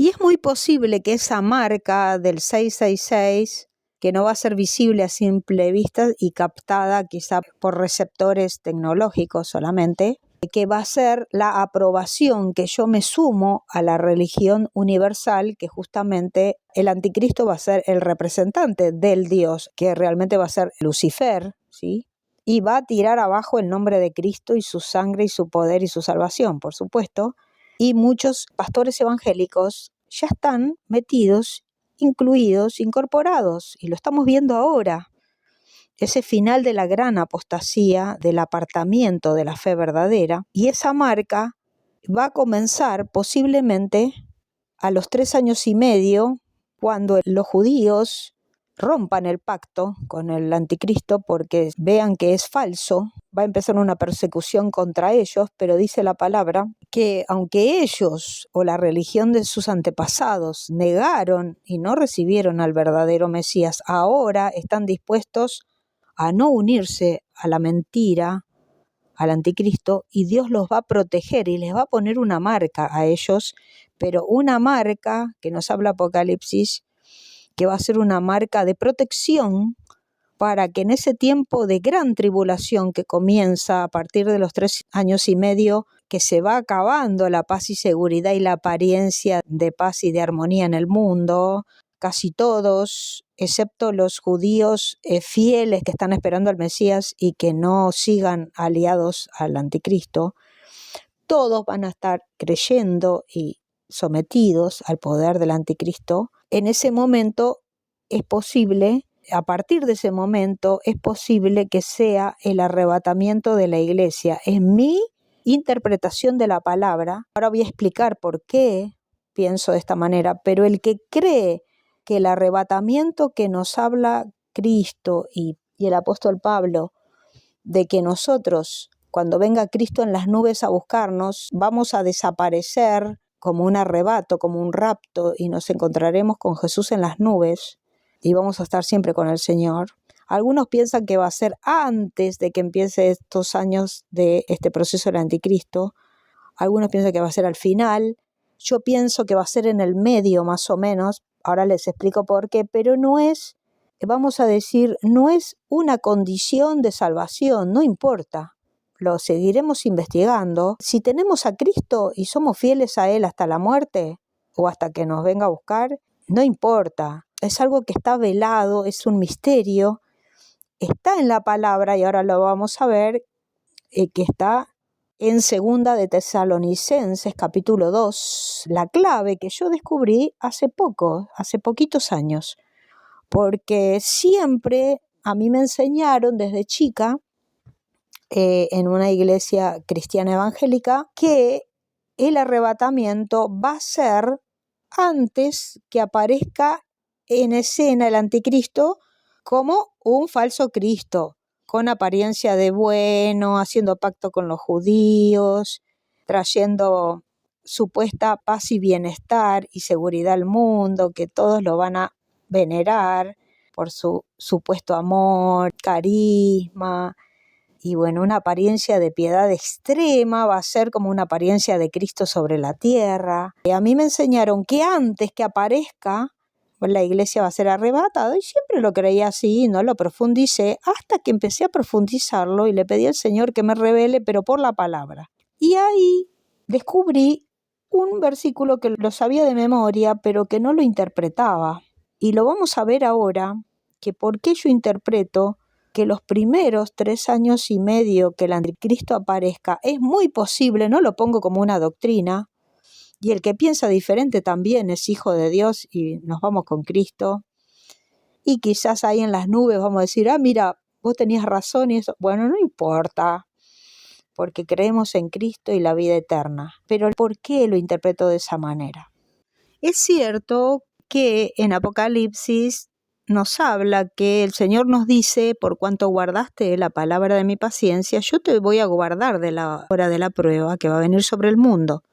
Y es muy posible que esa marca del 666, que no va a ser visible a simple vista y captada quizá por receptores tecnológicos solamente, que va a ser la aprobación que yo me sumo a la religión universal, que justamente el anticristo va a ser el representante del Dios, que realmente va a ser Lucifer, ¿sí? Y va a tirar abajo el nombre de Cristo y su sangre y su poder y su salvación, por supuesto. Y muchos pastores evangélicos ya están metidos, incluidos, incorporados, y lo estamos viendo ahora. Ese final de la gran apostasía, del apartamiento de la fe verdadera, y esa marca va a comenzar posiblemente a los 3 años y medio, cuando los judíos rompan el pacto con el anticristo porque vean que es falso. Va a empezar una persecución contra ellos, pero dice la palabra que aunque ellos o la religión de sus antepasados negaron y no recibieron al verdadero Mesías, ahora están dispuestos a no unirse a la mentira, al anticristo, y Dios los va a proteger y les va a poner una marca a ellos, pero una marca que nos habla Apocalipsis, que va a ser una marca de protección para que en ese tiempo de gran tribulación que comienza a partir de los 3 años y medio, que se va acabando la paz y seguridad y la apariencia de paz y de armonía en el mundo, casi todos, excepto los judíos fieles que están esperando al Mesías y que no sigan aliados al anticristo, todos van a estar creyendo y sometidos al poder del anticristo. En ese momento es posible, a partir de ese momento es posible que sea el arrebatamiento de la iglesia. Es mi interpretación de la palabra. Ahora voy a explicar por qué pienso de esta manera, pero el que cree que el arrebatamiento que nos habla Cristo y el apóstol Pablo, de que nosotros, cuando venga Cristo en las nubes a buscarnos, vamos a desaparecer como un arrebato, como un rapto, y nos encontraremos con Jesús en las nubes, y vamos a estar siempre con el Señor. Algunos piensan que va a ser antes de que empiece estos años de este proceso del anticristo. Algunos piensan que va a ser al final. Yo pienso que va a ser en el medio más o menos. Ahora les explico por qué, pero no es, vamos a decir, no es una condición de salvación, no importa. Lo seguiremos investigando. Si tenemos a Cristo y somos fieles a Él hasta la muerte o hasta que nos venga a buscar, no importa. Es algo que está velado, es un misterio. Está en la palabra, y ahora lo vamos a ver, que está en Segunda de Tesalonicenses, capítulo 2, la clave que yo descubrí hace poquitos años, porque siempre a mí me enseñaron desde chica, en una iglesia cristiana evangélica, que el arrebatamiento va a ser antes que aparezca en escena el anticristo como un falso Cristo, con apariencia de bueno, haciendo pacto con los judíos, trayendo supuesta paz y bienestar y seguridad al mundo, que todos lo van a venerar por su supuesto amor, carisma, y bueno, una apariencia de piedad extrema, va a ser como una apariencia de Cristo sobre la tierra. Y a mí me enseñaron que antes que aparezca, la iglesia va a ser arrebatada, y siempre lo creía así y no lo profundicé, hasta que empecé a profundizarlo y le pedí al Señor que me revele, pero por la palabra. Y ahí descubrí un versículo que lo sabía de memoria, pero que no lo interpretaba. Y lo vamos a ver ahora, que por qué yo interpreto que los primeros 3 años y medio que el anticristo aparezca es muy posible, no lo pongo como una doctrina, y el que piensa diferente también es hijo de Dios y nos vamos con Cristo, y quizás ahí en las nubes vamos a decir, mira, vos tenías razón y eso, bueno, no importa, porque creemos en Cristo y la vida eterna. Pero ¿por qué lo interpreto de esa manera? Es cierto que en Apocalipsis nos habla que el Señor nos dice, por cuanto guardaste la palabra de mi paciencia, yo te voy a guardar de la hora de la prueba que va a venir sobre el mundo.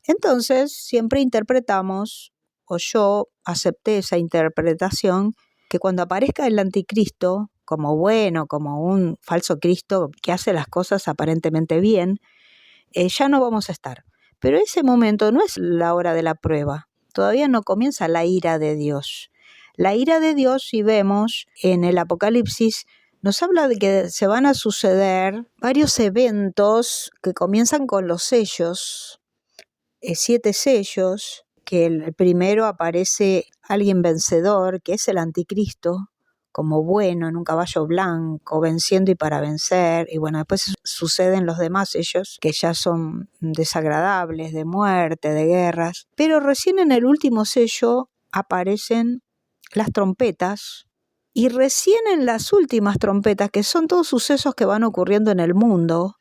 Entonces, siempre interpretamos, o yo acepté esa interpretación, que cuando aparezca el anticristo, como bueno, como un falso Cristo que hace las cosas aparentemente bien, ya no vamos a estar. Pero ese momento no es la hora de la prueba. Todavía no comienza la ira de Dios. La ira de Dios, si vemos en el Apocalipsis, nos habla de que se van a suceder varios eventos que comienzan con los sellos, 7 sellos, que el primero aparece alguien vencedor, que es el anticristo, como bueno, en un caballo blanco, venciendo y para vencer. Y bueno, después suceden los demás sellos, que ya son desagradables, de muerte, de guerras. Pero recién en el último sello aparecen las trompetas, y recién en las últimas trompetas, que son todos sucesos que van ocurriendo en el mundo,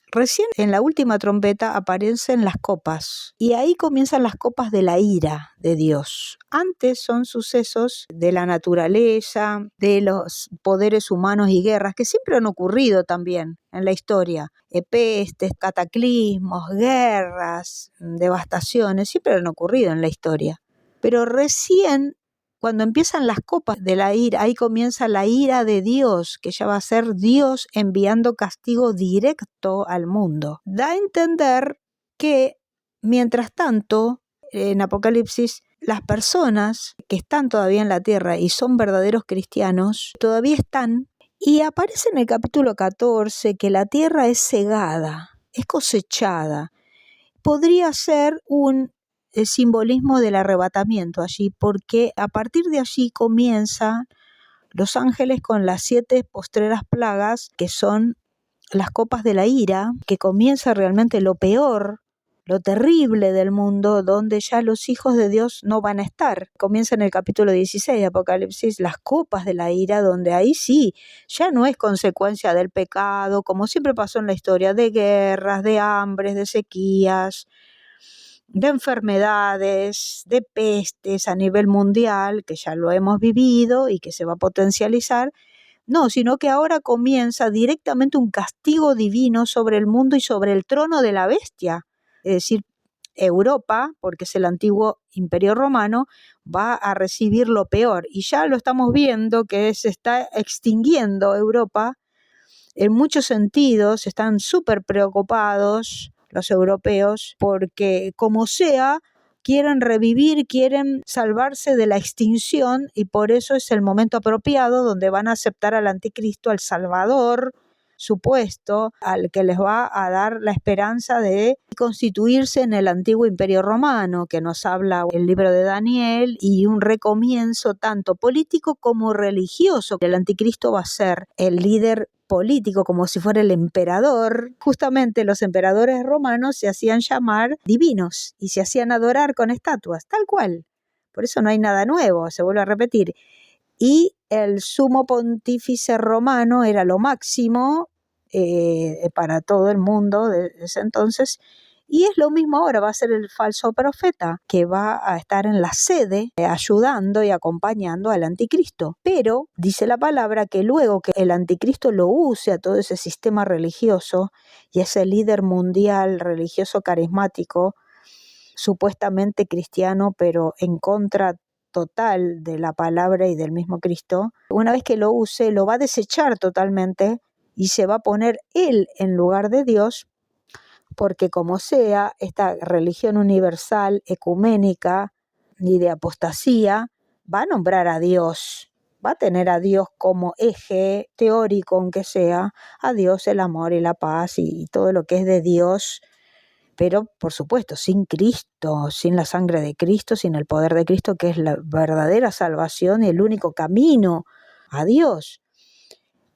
recién en la última trompeta aparecen las copas, y ahí comienzan las copas de la ira de Dios. Antes son sucesos de la naturaleza, de los poderes humanos y guerras, que siempre han ocurrido también en la historia. Pestes, cataclismos, guerras, devastaciones, siempre han ocurrido en la historia. Pero recién, cuando empiezan las copas de la ira, ahí comienza la ira de Dios, que ya va a ser Dios enviando castigo directo al mundo. Da a entender que, mientras tanto, en Apocalipsis, las personas que están todavía en la tierra y son verdaderos cristianos, todavía están, y aparece en el capítulo 14 que la tierra es segada, es cosechada. Podría ser el simbolismo del arrebatamiento allí, porque a partir de allí comienzan los ángeles con las 7 postreras plagas, que son las copas de la ira, que comienza realmente lo peor, lo terrible del mundo, donde ya los hijos de Dios no van a estar. Comienza en el capítulo 16 de Apocalipsis, las copas de la ira, donde ahí sí, ya no es consecuencia del pecado, como siempre pasó en la historia, de guerras, de hambres, de sequías, de enfermedades, de pestes a nivel mundial, que ya lo hemos vivido y que se va a potencializar. No, sino que ahora comienza directamente un castigo divino sobre el mundo y sobre el trono de la bestia. Es decir, Europa, porque es el antiguo imperio romano, va a recibir lo peor. Y ya lo estamos viendo que se está extinguiendo Europa. En muchos sentidos están súper preocupados los europeos porque, como sea, quieren revivir, quieren salvarse de la extinción, y por eso es el momento apropiado donde van a aceptar al anticristo, al Salvador supuesto, al que les va a dar la esperanza de constituirse en el antiguo imperio romano, que nos habla el libro de Daniel, y un recomienzo tanto político como religioso. El anticristo va a ser el líder político, como si fuera el emperador. Justamente los emperadores romanos se hacían llamar divinos y se hacían adorar con estatuas, tal cual. Por eso no hay nada nuevo, se vuelve a repetir. Y el sumo pontífice romano era lo máximo para todo el mundo de ese entonces. Y es lo mismo ahora, va a ser el falso profeta que va a estar en la sede ayudando y acompañando al anticristo. Pero dice la palabra que luego que el anticristo lo use a todo ese sistema religioso y ese líder mundial religioso carismático, supuestamente cristiano, pero en contra total de la palabra y del mismo Cristo, una vez que lo use, lo va a desechar totalmente y se va a poner él en lugar de Dios, porque como sea, esta religión universal, ecuménica y de apostasía, va a nombrar a Dios, va a tener a Dios como eje teórico, aunque sea, a Dios el amor y la paz y todo lo que es de Dios, pero por supuesto sin Cristo, sin la sangre de Cristo, sin el poder de Cristo, que es la verdadera salvación y el único camino a Dios.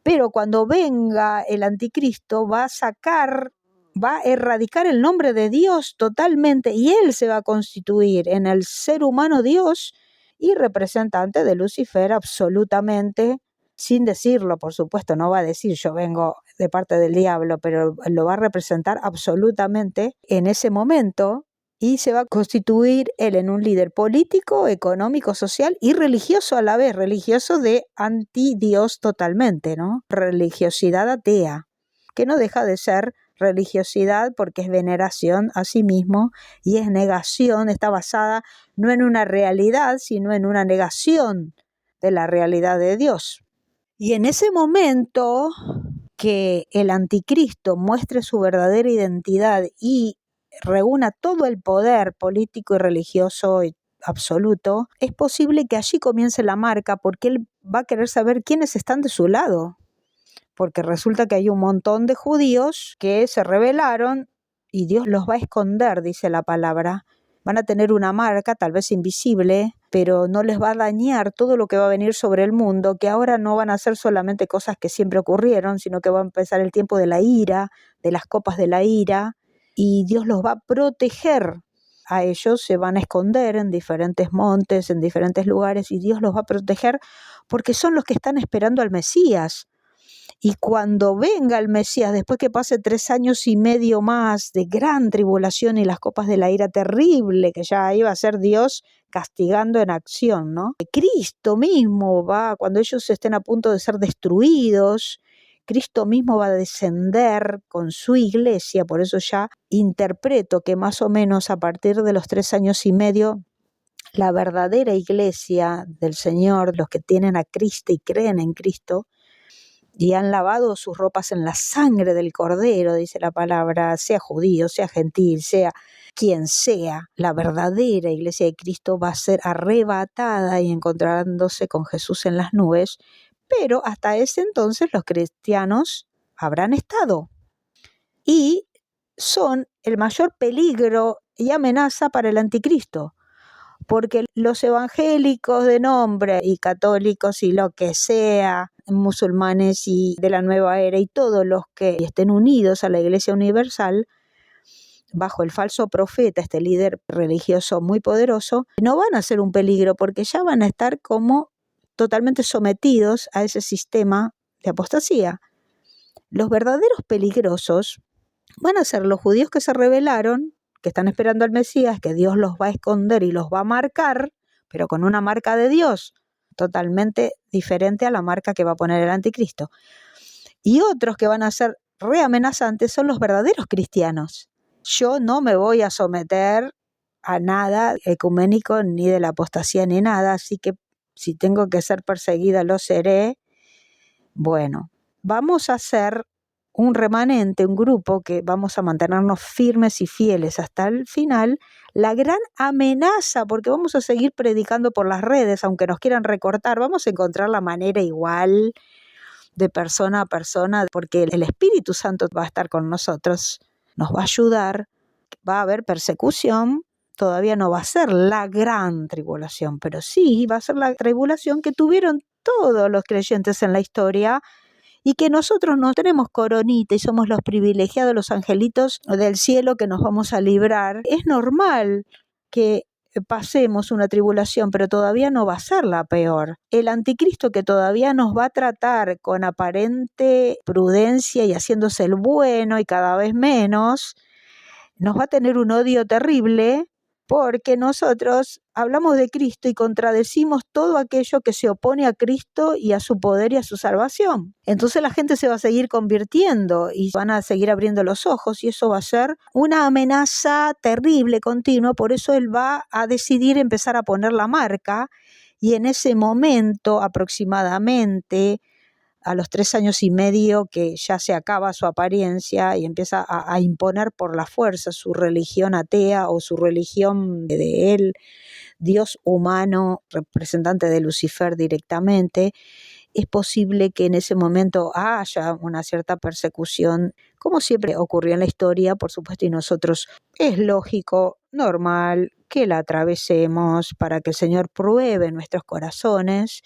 Pero cuando venga el anticristo va a erradicar el nombre de Dios totalmente, y él se va a constituir en el ser humano Dios y representante de Lucifer absolutamente, sin decirlo, por supuesto, no va a decir yo vengo de parte del diablo, pero lo va a representar absolutamente en ese momento, y se va a constituir él en un líder político, económico, social y religioso a la vez, religioso de anti-Dios totalmente, ¿no? Religiosidad atea, que no deja de ser religiosidad porque es veneración a sí mismo y es negación, está basada no en una realidad, sino en una negación de la realidad de Dios. Y en ese momento que el anticristo muestre su verdadera identidad y reúna todo el poder político y religioso y absoluto, es posible que allí comience la marca porque él va a querer saber quiénes están de su lado. Porque resulta que hay un montón de judíos que se rebelaron y Dios los va a esconder, dice la palabra. Van a tener una marca, tal vez invisible, pero no les va a dañar todo lo que va a venir sobre el mundo, que ahora no van a ser solamente cosas que siempre ocurrieron, sino que va a empezar el tiempo de la ira, de las copas de la ira, y Dios los va a proteger. A ellos se van a esconder en diferentes montes, en diferentes lugares, y Dios los va a proteger porque son los que están esperando al Mesías. Y cuando venga el Mesías, después que pase 3 años y medio más de gran tribulación y las copas de la ira terrible, que ya iba a ser Dios castigando en acción, ¿no? Cristo mismo va, cuando ellos estén a punto de ser destruidos, Cristo mismo va a descender con su iglesia. Por eso ya interpreto que más o menos a partir de los 3 años y medio, la verdadera iglesia del Señor, los que tienen a Cristo y creen en Cristo, y han lavado sus ropas en la sangre del Cordero, dice la palabra, sea judío, sea gentil, sea quien sea, la verdadera iglesia de Cristo va a ser arrebatada y encontrándose con Jesús en las nubes, pero hasta ese entonces los cristianos habrán estado y son el mayor peligro y amenaza para el anticristo. Porque los evangélicos de nombre y católicos y lo que sea, musulmanes y de la nueva era y todos los que estén unidos a la Iglesia Universal, bajo el falso profeta, este líder religioso muy poderoso, no van a ser un peligro porque ya van a estar como totalmente sometidos a ese sistema de apostasía. Los verdaderos peligrosos van a ser los judíos que se rebelaron, que están esperando al Mesías, que Dios los va a esconder y los va a marcar, pero con una marca de Dios, totalmente diferente a la marca que va a poner el anticristo. Y otros que van a ser reamenazantes son los verdaderos cristianos. Yo no me voy a someter a nada ecuménico, ni de la apostasía, ni nada, así que si tengo que ser perseguida, lo seré. Bueno, vamos a ser un remanente, un grupo que vamos a mantenernos firmes y fieles hasta el final. La gran amenaza, porque vamos a seguir predicando por las redes, aunque nos quieran recortar, vamos a encontrar la manera igual de persona a persona, porque el Espíritu Santo va a estar con nosotros, nos va a ayudar, va a haber persecución, todavía no va a ser la gran tribulación, pero sí va a ser la tribulación que tuvieron todos los creyentes en la historia, y que nosotros no tenemos coronita y somos los privilegiados, los angelitos del cielo que nos vamos a librar. Es normal que pasemos una tribulación, pero todavía no va a ser la peor. El anticristo, que todavía nos va a tratar con aparente prudencia y haciéndose el bueno y cada vez menos, nos va a tener un odio terrible, porque nosotros hablamos de Cristo y contradecimos todo aquello que se opone a Cristo y a su poder y a su salvación. Entonces la gente se va a seguir convirtiendo y van a seguir abriendo los ojos, y eso va a ser una amenaza terrible, continua. Por eso él va a decidir empezar a poner la marca, y en ese momento aproximadamente, a los 3 años y medio, que ya se acaba su apariencia y empieza a imponer por la fuerza su religión atea o su religión de él, Dios humano, representante de Lucifer directamente, es posible que en ese momento haya una cierta persecución, como siempre ocurrió en la historia, por supuesto, y nosotros es lógico, normal, que la atravesemos para que el Señor pruebe nuestros corazones,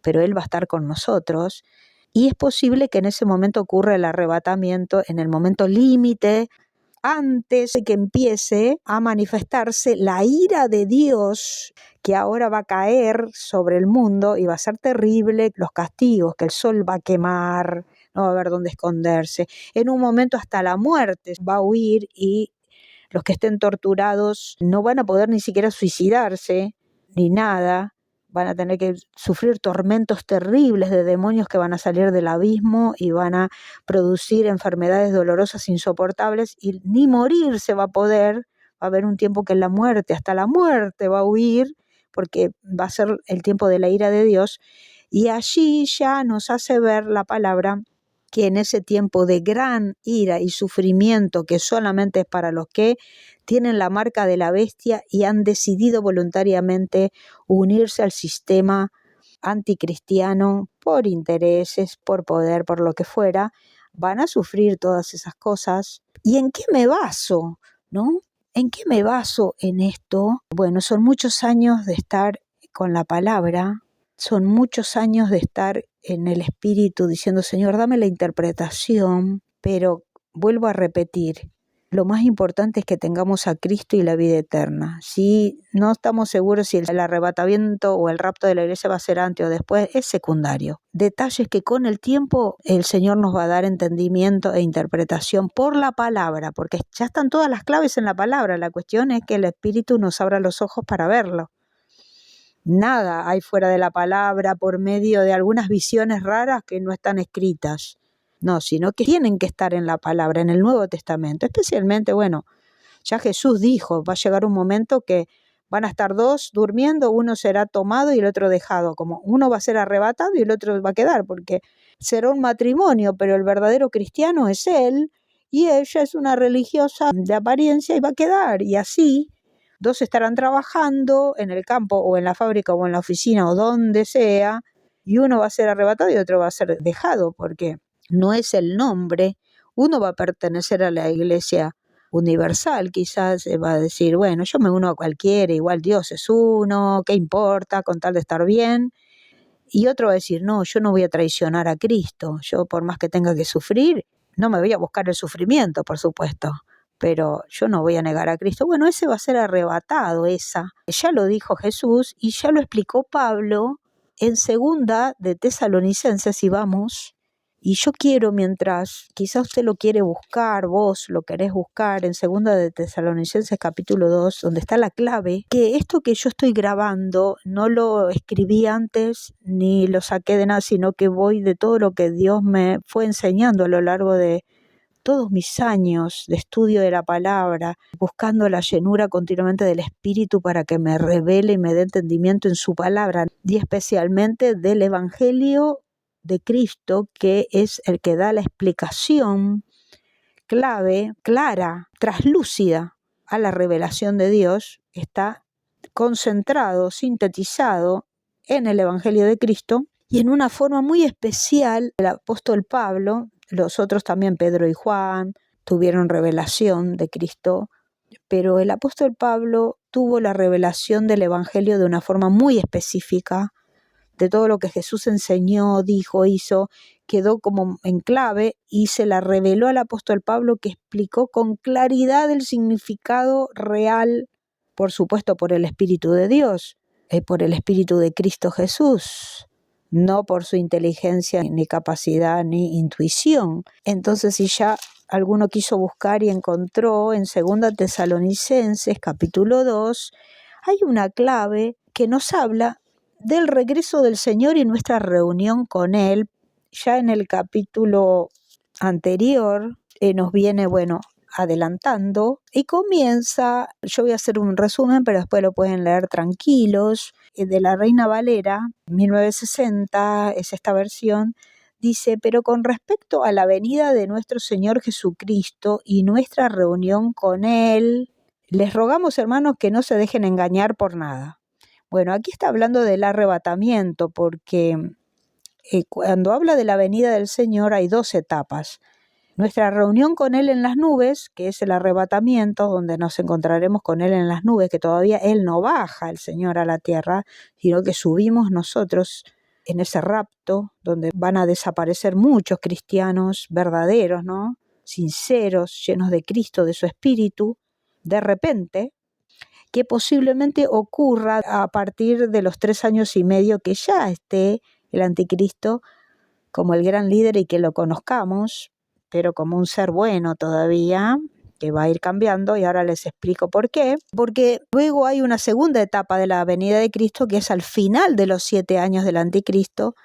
pero Él va a estar con nosotros. Y es posible que en ese momento ocurra el arrebatamiento, en el momento límite, antes de que empiece a manifestarse la ira de Dios, que ahora va a caer sobre el mundo y va a ser terrible, los castigos, que el sol va a quemar, no va a haber dónde esconderse. En un momento hasta la muerte va a huir, y los que estén torturados no van a poder ni siquiera suicidarse, ni nada. Van a tener que sufrir tormentos terribles de demonios que van a salir del abismo y van a producir enfermedades dolorosas insoportables, y ni morir se va a poder. Va a haber un tiempo que la muerte, hasta la muerte va a huir, porque va a ser el tiempo de la ira de Dios. Y allí ya nos hace ver la palabra que en ese tiempo de gran ira y sufrimiento, que solamente es para los que tienen la marca de la bestia y han decidido voluntariamente unirse al sistema anticristiano por intereses, por poder, por lo que fuera, van a sufrir todas esas cosas. ¿Y en qué me baso? ¿No? ¿En qué me baso en esto? Bueno, son muchos años de estar con la palabra, son muchos años de estar en el espíritu diciendo, Señor, dame la interpretación, pero vuelvo a repetir, lo más importante es que tengamos a Cristo y la vida eterna. Si no estamos seguros si el arrebatamiento o el rapto de la iglesia va a ser antes o después, es secundario. Detalles que con el tiempo el Señor nos va a dar entendimiento e interpretación por la palabra, porque ya están todas las claves en la palabra. La cuestión es que el Espíritu nos abra los ojos para verlo. Nada hay fuera de la palabra por medio de algunas visiones raras que no están escritas. No, sino que tienen que estar en la palabra, en el Nuevo Testamento. Especialmente, bueno, ya Jesús dijo, va a llegar un momento que van a estar dos durmiendo, uno será tomado y el otro dejado. Como uno va a ser arrebatado y el otro va a quedar, porque será un matrimonio, pero el verdadero cristiano es él y ella es una religiosa de apariencia y va a quedar. Y así, dos estarán trabajando en el campo o en la fábrica o en la oficina o donde sea, y uno va a ser arrebatado y otro va a ser dejado, porque no es el nombre. Uno va a pertenecer a la iglesia universal, quizás va a decir, bueno, yo me uno a cualquiera, igual Dios es uno, ¿qué importa con tal de estar bien? Y otro va a decir, no, yo no voy a traicionar a Cristo, yo por más que tenga que sufrir, no me voy a buscar el sufrimiento, por supuesto, pero yo no voy a negar a Cristo. Bueno, ese va a ser arrebatado, esa. Ya lo dijo Jesús y ya lo explicó Pablo en 2 de Tesalonicenses, y vamos. Y yo quiero, mientras quizás usted lo quiere buscar, vos lo querés buscar en 2 de Tesalonicenses capítulo 2, donde está la clave, que esto que yo estoy grabando no lo escribí antes ni lo saqué de nada, sino que voy de todo lo que Dios me fue enseñando a lo largo de todos mis años de estudio de la palabra, buscando la llenura continuamente del Espíritu para que me revele y me dé entendimiento en su palabra, y especialmente del Evangelio de Cristo, que es el que da la explicación clave, clara, traslúcida a la revelación de Dios. Está concentrado, sintetizado en el Evangelio de Cristo, y en una forma muy especial el apóstol Pablo, los otros también, Pedro y Juan, tuvieron revelación de Cristo, pero el apóstol Pablo tuvo la revelación del Evangelio de una forma muy específica, de todo lo que Jesús enseñó, dijo, hizo, quedó como en clave y se la reveló al apóstol Pablo, que explicó con claridad el significado real, por supuesto por el Espíritu de Dios, por el Espíritu de Cristo Jesús, no por su inteligencia, ni capacidad, ni intuición. Entonces, si ya alguno quiso buscar y encontró en 2 Tesalonicenses capítulo 2, hay una clave que nos habla del regreso del Señor y nuestra reunión con Él. Ya en el capítulo anterior nos viene, adelantando y comienza, yo voy a hacer un resumen, pero después lo pueden leer tranquilos, de la Reina Valera, 1960, es esta versión. Dice, pero con respecto a la venida de nuestro Señor Jesucristo y nuestra reunión con Él, les rogamos, hermanos, que no se dejen engañar por nada. Bueno, aquí está hablando del arrebatamiento, porque cuando habla de la venida del Señor hay 2 etapas. Nuestra reunión con Él en las nubes, que es el arrebatamiento, donde nos encontraremos con Él en las nubes, que todavía Él no baja, el Señor, a la tierra, sino que subimos nosotros en ese rapto, donde van a desaparecer muchos cristianos verdaderos, ¿no? Sinceros, llenos de Cristo, de su Espíritu, de repente, que posiblemente ocurra a partir de los 3 años y medio que ya esté el anticristo como el gran líder y que lo conozcamos, pero como un ser bueno todavía, que va a ir cambiando, y ahora les explico por qué. Porque luego hay una segunda etapa de la venida de Cristo, que es al final de los 7 años del anticristo,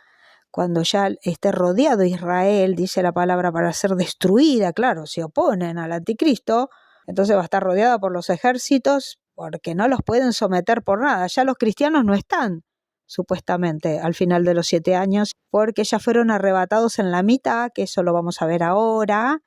cuando ya esté rodeado Israel, dice la palabra, para ser destruida. Claro, se oponen al anticristo, entonces va a estar rodeada por los ejércitos, porque no los pueden someter por nada. Ya los cristianos no están supuestamente, al final de los 7 años, porque ya fueron arrebatados en la mitad, que eso lo vamos a ver ahora.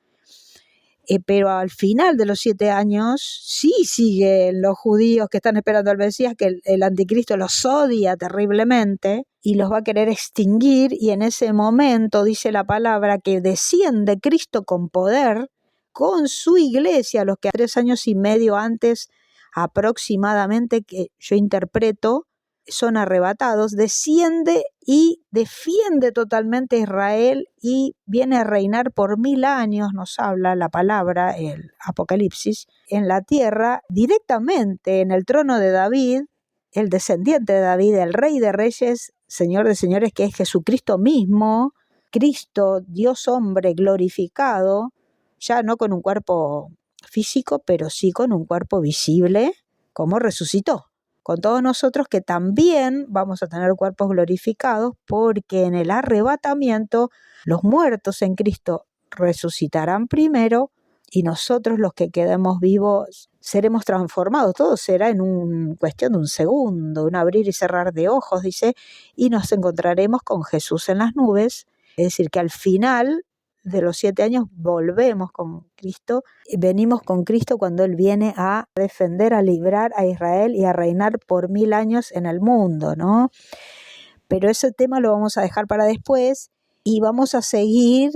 Pero al final de los 7 años sí siguen los judíos que están esperando al Mesías, que el anticristo los odia terriblemente y los va a querer extinguir, y en ese momento dice la palabra que desciende Cristo con poder con su iglesia, los que 3 años y medio antes aproximadamente, que yo interpreto, son arrebatados, desciende y defiende totalmente a Israel y viene a reinar por 1000 años, nos habla la palabra, el Apocalipsis, en la tierra, directamente en el trono de David, el descendiente de David, el Rey de Reyes, Señor de Señores, que es Jesucristo mismo, Cristo, Dios hombre glorificado, ya no con un cuerpo físico, pero sí con un cuerpo visible, como resucitó. Con todos nosotros que también vamos a tener cuerpos glorificados, porque en el arrebatamiento los muertos en Cristo resucitarán primero y nosotros los que quedemos vivos seremos transformados. Todo será en cuestión de un segundo, un abrir y cerrar de ojos, dice, y nos encontraremos con Jesús en las nubes. Es decir, que al final de los 7 años volvemos con Cristo, venimos con Cristo cuando Él viene a defender, a librar a Israel y a reinar por 1000 años en el mundo, ¿no? Pero ese tema lo vamos a dejar para después y vamos a seguir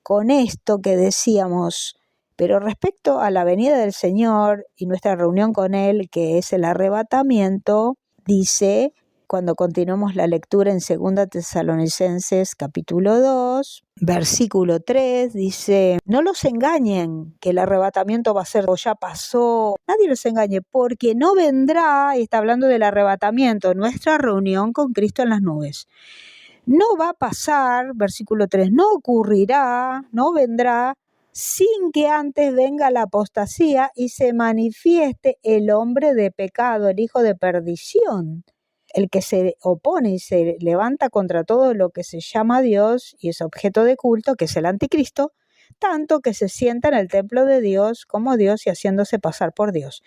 con esto que decíamos. Pero respecto a la venida del Señor y nuestra reunión con Él, que es el arrebatamiento, dice, cuando continuamos la lectura en 2 Tesalonicenses capítulo 2, versículo 3, dice, no los engañen que el arrebatamiento va a ser o ya pasó, nadie los engañe, porque no vendrá, y está hablando del arrebatamiento, nuestra reunión con Cristo en las nubes. No va a pasar, versículo 3, no ocurrirá, no vendrá, sin que antes venga la apostasía y se manifieste el hombre de pecado, el hijo de perdición, el que se opone y se levanta contra todo lo que se llama Dios y es objeto de culto, que es el anticristo, tanto que se sienta en el templo de Dios como Dios y haciéndose pasar por Dios.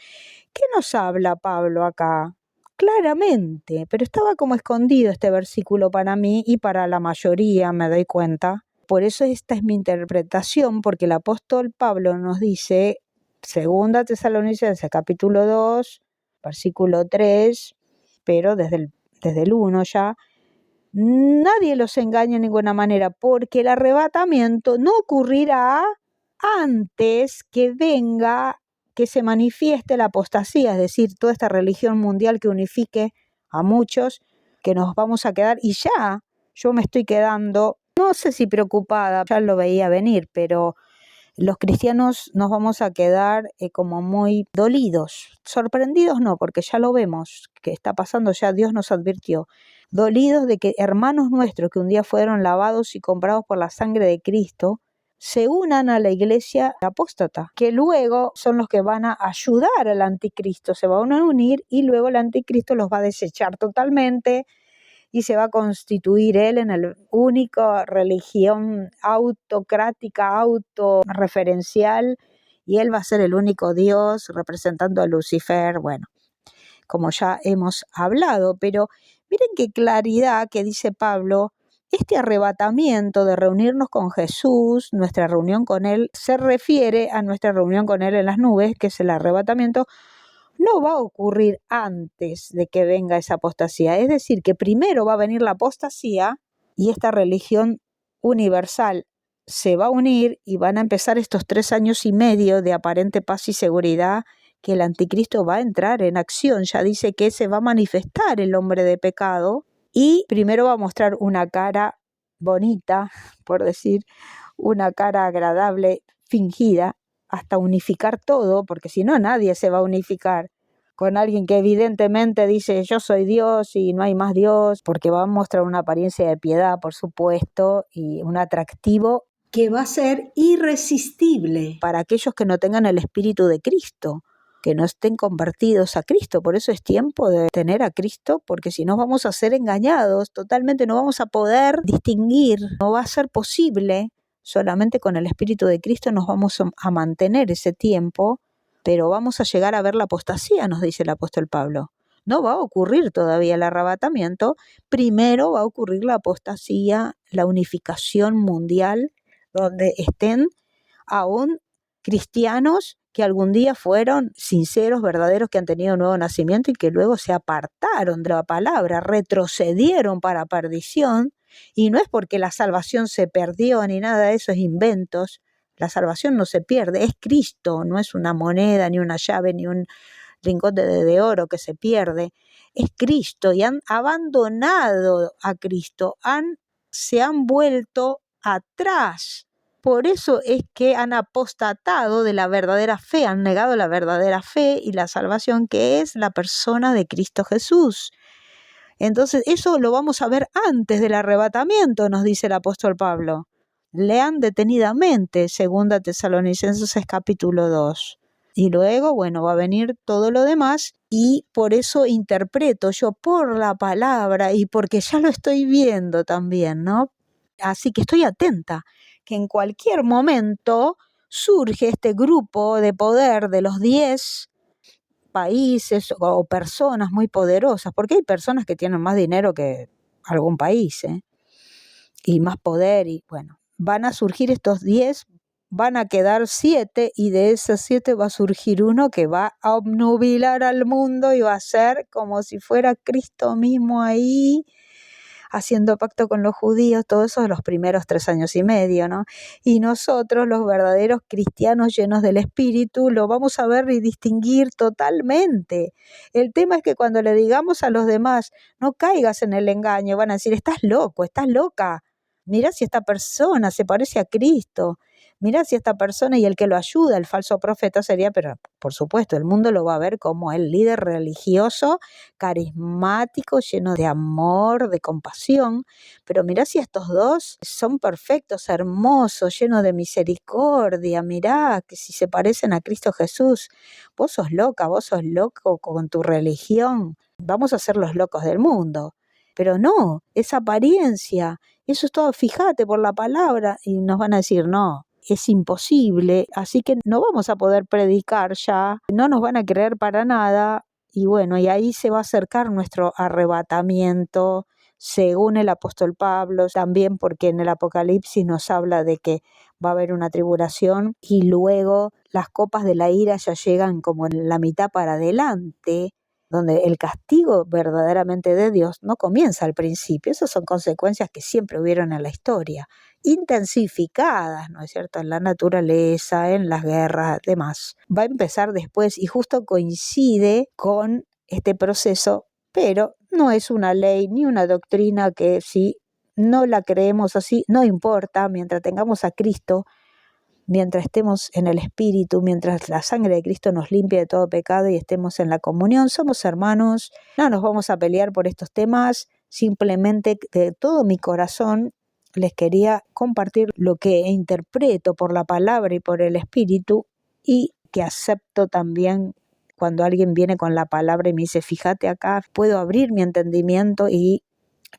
¿Qué nos habla Pablo acá? Claramente, pero estaba como escondido este versículo para mí y para la mayoría, me doy cuenta. Por eso esta es mi interpretación, porque el apóstol Pablo nos dice, 2 Tesalonicenses capítulo 2, versículo 3, pero desde el 1 ya, nadie los engaña de ninguna manera, porque el arrebatamiento no ocurrirá antes que venga, que se manifieste la apostasía, es decir, toda esta religión mundial que unifique a muchos, que nos vamos a quedar, y ya yo me estoy quedando, no sé si preocupada, ya lo veía venir, pero los cristianos nos vamos a quedar como muy dolidos, sorprendidos no, porque ya lo vemos, que está pasando, ya Dios nos advirtió, dolidos de que hermanos nuestros que un día fueron lavados y comprados por la sangre de Cristo, se unan a la iglesia apóstata, que luego son los que van a ayudar al anticristo, se van a unir y luego el anticristo los va a desechar totalmente y se va a constituir él en la única religión autocrática, autorreferencial, y él va a ser el único Dios representando a Lucifer, bueno, como ya hemos hablado, pero miren qué claridad que dice Pablo. Este arrebatamiento de reunirnos con Jesús, nuestra reunión con Él, se refiere a nuestra reunión con Él en las nubes, que es el arrebatamiento, no va a ocurrir antes de que venga esa apostasía. Es decir, que primero va a venir la apostasía y esta religión universal se va a unir y van a empezar estos 3 años y medio de aparente paz y seguridad, que el anticristo va a entrar en acción. Ya dice que se va a manifestar el hombre de pecado y primero va a mostrar una cara bonita, por decir, una cara agradable, fingida, hasta unificar todo, porque si no nadie se va a unificar con alguien que evidentemente dice yo soy Dios y no hay más Dios, porque va a mostrar una apariencia de piedad, por supuesto, y un atractivo que va a ser irresistible para aquellos que no tengan el Espíritu de Cristo, que no estén convertidos a Cristo. Por eso es tiempo de tener a Cristo, porque si no vamos a ser engañados totalmente, no vamos a poder distinguir, no va a ser posible. Solamente con el Espíritu de Cristo nos vamos a mantener ese tiempo, pero vamos a llegar a ver la apostasía, nos dice el apóstol Pablo. No va a ocurrir todavía el arrebatamiento, primero va a ocurrir la apostasía, la unificación mundial, donde estén aún cristianos que algún día fueron sinceros, verdaderos, que han tenido nuevo nacimiento y que luego se apartaron de la palabra, retrocedieron para perdición, y no es porque la salvación se perdió ni nada de esos inventos. La salvación no se pierde, es Cristo, no es una moneda, ni una llave, ni un lingote de oro que se pierde, es Cristo, y han abandonado a Cristo, se han vuelto atrás. Por eso es que han apostatado de la verdadera fe, han negado la verdadera fe y la salvación, que es la persona de Cristo Jesús. Entonces eso lo vamos a ver antes del arrebatamiento, nos dice el apóstol Pablo. Lean detenidamente 2 Tesalonicenses capítulo 2. Y luego, bueno, va a venir todo lo demás, y por eso interpreto yo por la palabra y porque ya lo estoy viendo también, ¿no? Así que estoy atenta, que en cualquier momento surge este grupo de poder de los 10 países o personas muy poderosas, porque hay personas que tienen más dinero que algún país, y más poder, y bueno, van a surgir estos 10, van a quedar 7, y de esos 7 va a surgir uno que va a obnubilar al mundo y va a ser como si fuera Cristo mismo ahí, haciendo pacto con los judíos, todo eso de los primeros 3 años y medio, ¿no? Y nosotros, los verdaderos cristianos llenos del Espíritu, lo vamos a ver y distinguir totalmente. El tema es que cuando le digamos a los demás, no caigas en el engaño, van a decir, estás loco, estás loca. Mirá si esta persona se parece a Cristo. Mirá si esta persona, y el que lo ayuda, el falso profeta sería, pero por supuesto, el mundo lo va a ver como el líder religioso, carismático, lleno de amor, de compasión. Pero mirá si estos dos son perfectos, hermosos, llenos de misericordia. Mirá que si se parecen a Cristo Jesús. Vos sos loca, vos sos loco con tu religión. Vamos a ser los locos del mundo. Pero no, esa apariencia, eso es todo, fíjate por la palabra, y nos van a decir, no, es imposible, así que no vamos a poder predicar ya, no nos van a creer para nada, y bueno, y ahí se va a acercar nuestro arrebatamiento, según el apóstol Pablo, también porque en el Apocalipsis nos habla de que va a haber una tribulación, y luego las copas de la ira ya llegan como en la mitad para adelante, donde el castigo verdaderamente de Dios no comienza al principio. Esas son consecuencias que siempre hubieron en la historia, intensificadas, ¿no es cierto?, en la naturaleza, en las guerras, demás. Va a empezar después y justo coincide con este proceso, pero no es una ley ni una doctrina que si no la creemos así, no importa, mientras tengamos a Cristo, mientras estemos en el Espíritu, mientras la sangre de Cristo nos limpie de todo pecado y estemos en la comunión, somos hermanos, no nos vamos a pelear por estos temas, simplemente de todo mi corazón les quería compartir lo que interpreto por la palabra y por el Espíritu, y que acepto también cuando alguien viene con la palabra y me dice, fíjate acá, puedo abrir mi entendimiento y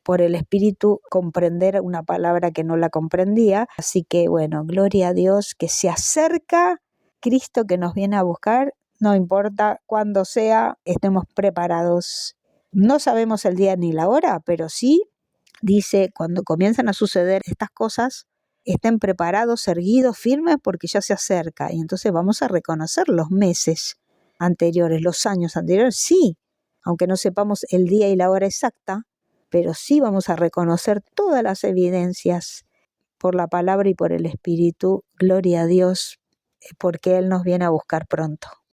por el Espíritu comprender una palabra que no la comprendía. Así que bueno, gloria a Dios, que se acerca Cristo que nos viene a buscar, no importa cuándo sea, estemos preparados. No sabemos el día ni la hora, pero sí, dice, cuando comienzan a suceder estas cosas, estén preparados, erguidos, firmes, porque ya se acerca. Y entonces vamos a reconocer los meses anteriores, los años anteriores, sí, aunque no sepamos el día y la hora exacta, pero sí vamos a reconocer todas las evidencias por la palabra y por el Espíritu. Gloria a Dios, porque Él nos viene a buscar pronto.